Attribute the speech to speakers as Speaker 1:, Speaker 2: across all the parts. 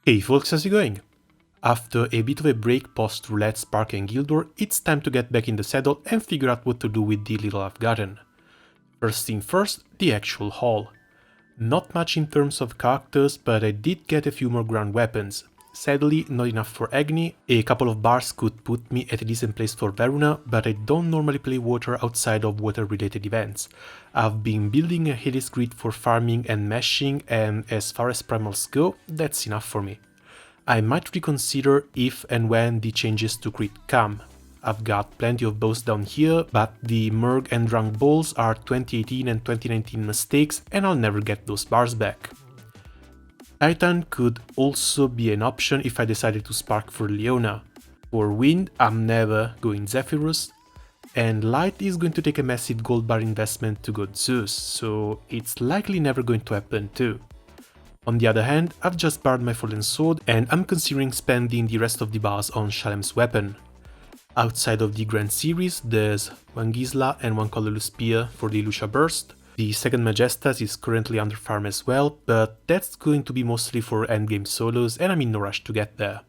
Speaker 1: Hey folks, how's it going? After a bit of a break post Roulette, Spark and Guild War, it's time to get back in the saddle and figure out what to do with the little I've gotten. First thing first, the actual haul. Not much in terms of characters, but I did get a few more ground weapons. Sadly, not enough for Agni. A couple of bars could put me at a decent place for Veruna, but I don't normally play water outside of water-related events. I've been building a Hades grid for farming and meshing, and as far as primals go, that's enough for me. I might reconsider if and when the changes to grid come. I've got plenty of bows down here, but the Merg and Drunk Balls are 2018 and 2019 mistakes and I'll never get those bars back. Titan could also be an option if I decided to spark for Leona. For Wind, I'm never going Zephyrus, and Light is going to take a massive gold bar investment to go Zeus, so it's likely never going to happen too. On the other hand, I've just barred my Fallen Sword and I'm considering spending the rest of the bars on Shalem's weapon. Outside of the Grand Series, there's one Gisla and one Colorless Spear for the Lucia Burst. The second Majestas is currently under farm as well, but that's going to be mostly for endgame solos and I'm in no rush to get there.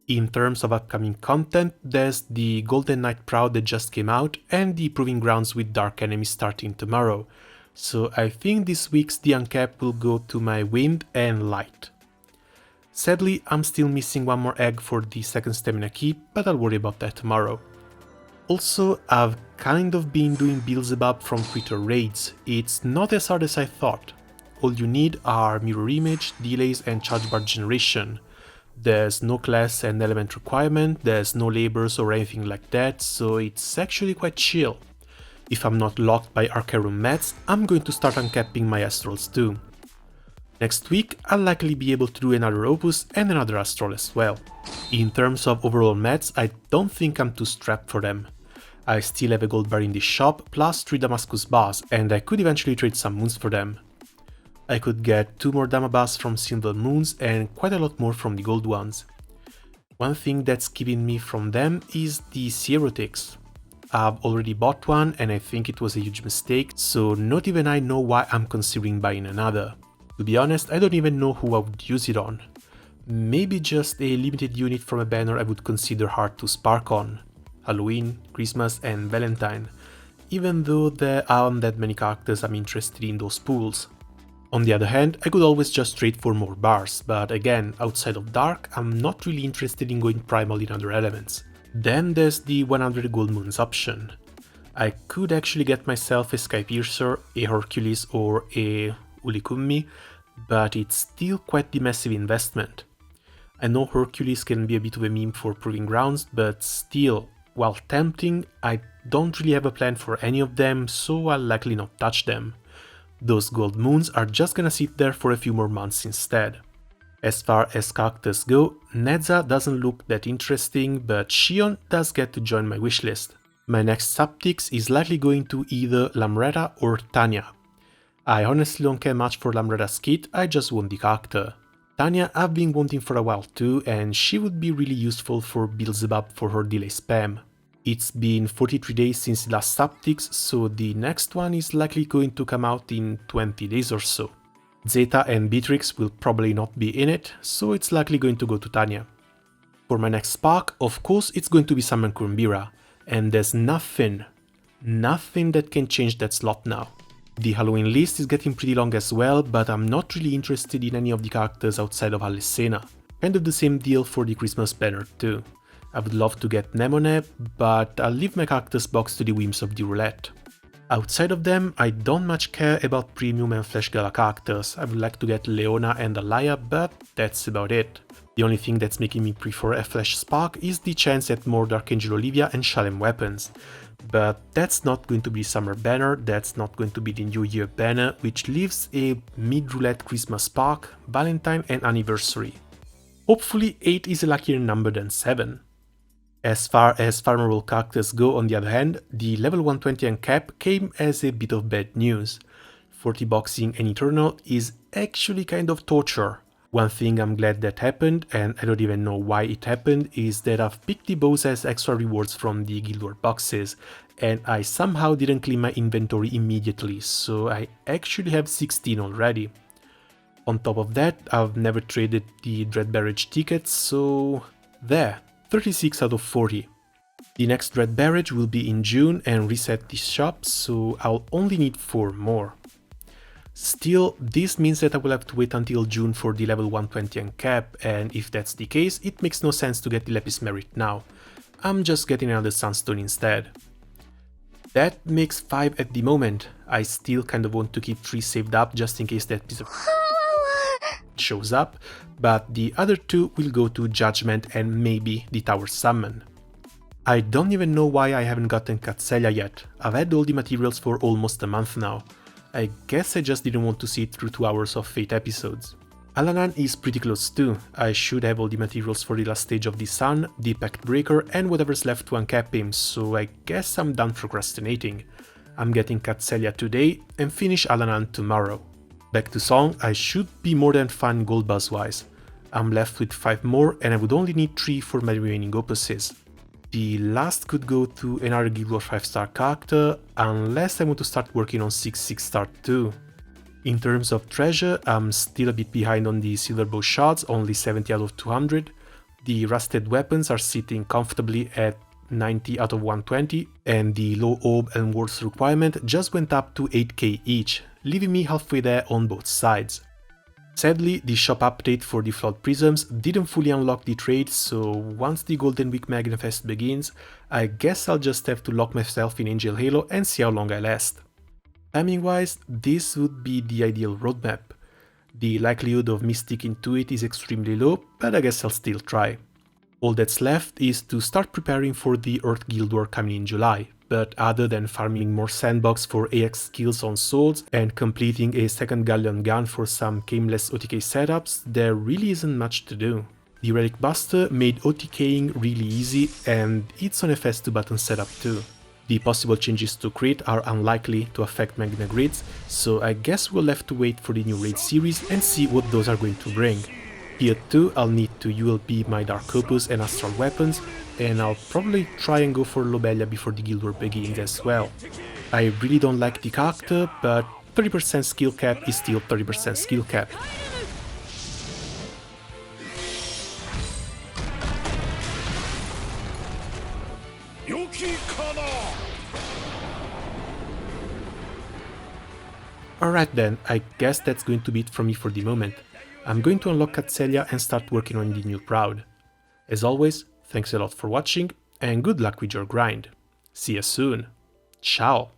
Speaker 1: In terms of upcoming content, there's the Golden Knight Proud that just came out and the Proving Grounds with Dark Enemies starting tomorrow. So I think this week's the uncap will go to my Wind and Light. Sadly, I'm still missing one more egg for the second stamina key, but I'll worry about that tomorrow. Also, I've kind of been doing Beelzebub from Twitter raids. It's not as hard as I thought. All you need are mirror image, delays and charge bar generation. There's no class and element requirement, there's no labors or anything like that, so it's actually quite chill. If I'm not locked by Arcarum mats, I'm going to start uncapping my Astrals too. Next week, I'll likely be able to do another Opus and another Astral as well. In terms of overall mats, I don't think I'm too strapped for them. I still have a gold bar in the shop, plus 3 Damascus bars, and I could eventually trade some moons for them. I could get 2 more Dama bars from silver moons and quite a lot more from the gold ones. One thing that's keeping me from them is the Sierotics. I've already bought one and I think it was a huge mistake, so not even I know why I'm considering buying another. To be honest, I don't even know who I would use it on. Maybe just a limited unit from a banner I would consider hard to spark on. Halloween, Christmas and Valentine, even though there aren't that many characters I'm interested in those pools. On the other hand, I could always just trade for more bars, but again, outside of Dark, I'm not really interested in going primal in other elements. Then there's the 100 gold moons option. I could actually get myself a Skypiercer, a Hercules or a Ulikummi, but it's still quite the massive investment. I know Hercules can be a bit of a meme for Proving Grounds, but still, while tempting, I don't really have a plan for any of them, so I'll likely not touch them. Those gold moons are just gonna sit there for a few more months instead. As far as characters go, Nedza doesn't look that interesting, but Shion does get to join my wishlist. My next subtics is likely going to either Lamreta or Tanya. I honestly don't care much for Lamreta's kit, I just want the character. Tanya I've been wanting for a while too, and she would be really useful for Beelzebub for her delay spam. It's been 43 days since the last subtics, so the next one is likely going to come out in 20 days or so. Zeta and Beatrix will probably not be in it, so it's likely going to go to Tanya. For my next spark, of course it's going to be Summon Kurumbira, and there's nothing that can change that slot now. The Halloween list is getting pretty long as well, but I'm not really interested in any of the characters outside of Alessena. Kind of the same deal for the Christmas banner too. I would love to get Nemone, but I'll leave my characters box to the whims of the Roulette. Outside of them, I don't much care about premium and flash gala characters. I would like to get Leona and Alaya, but that's about it. The only thing that's making me prefer a flash spark is the chance at more Dark Angel Olivia and Shalem weapons. But that's not going to be summer banner, that's not going to be the New Year banner, which leaves a mid-roulette Christmas spark, Valentine and anniversary. Hopefully 8 is a luckier number than 7. As far as farmable characters go, on the other hand, the level 120 uncap came as a bit of bad news. 40 boxing and Eternal is actually kind of torture. One thing I'm glad that happened, and I don't even know why it happened, is that I've picked the bows as extra rewards from the Guild War boxes, and I somehow didn't clean my inventory immediately, so I actually have 16 already. On top of that, I've never traded the Dread Barrage tickets, so there, 36 out of 40. The next Dread Barrage will be in June and reset the shop, so I'll only need 4 more. Still, this means that I will have to wait until June for the level 120 uncap, and if that's the case, it makes no sense to get the Lapis Merit now. I'm just getting another Sunstone instead. That makes 5 at the moment. I still kind of want to keep 3 saved up just in case that piece of shows up, but the other 2 will go to Judgment and maybe the Tower Summon. I don't even know why I haven't gotten Catselia yet. I've had all the materials for almost a month now. I guess I just didn't want to sit through 2 hours of Fate episodes. Alanan is pretty close too. I should have all the materials for the last stage of the Sun, the Pact Breaker and whatever's left to uncap him, so I guess I'm done procrastinating. I'm getting Catselia today and finish Alanan tomorrow. Back to song, I should be more than fine gold buzz wise. I'm left with 5 more and I would only need 3 for my remaining opuses. The last could go to another Guild Wars 5-star character, unless I want to start working on 6 star too. In terms of treasure, I'm still a bit behind on the silver bow shards, only 70 out of 200. The rusted weapons are sitting comfortably at 90 out of 120, and the low orb and wards requirement just went up to 8k each, leaving me halfway there on both sides. Sadly, the shop update for the Flawed Prisms didn't fully unlock the trade, so once the Golden Week Magnafest begins, I guess I'll just have to lock myself in Angel Halo and see how long I last. Timing wise, this would be the ideal roadmap. The likelihood of me sticking to it is extremely low, but I guess I'll still try. All that's left is to start preparing for the Earth Guild War coming in July, but other than farming more sandbox for AX skills on swords and completing a second Galleon gun for some cameless OTK setups, there really isn't much to do. The Relic Buster made OTKing really easy and it's on a fast 2-button setup too. The possible changes to Crit are unlikely to affect Magna Grids, so I guess we'll have to wait for the new raid series and see what those are going to bring. Here too, I'll need to ULP my Dark Opus and Astral Weapons, and I'll probably try and go for Lobelia before the Guild War begins as well. I really don't like the character, but 30% skill cap is still 30% skill cap. Alright then, I guess that's going to be it from me for the moment. I'm going to unlock Catselia and start working on the new Proud. As always, thanks a lot for watching and good luck with your grind. See you soon. Ciao!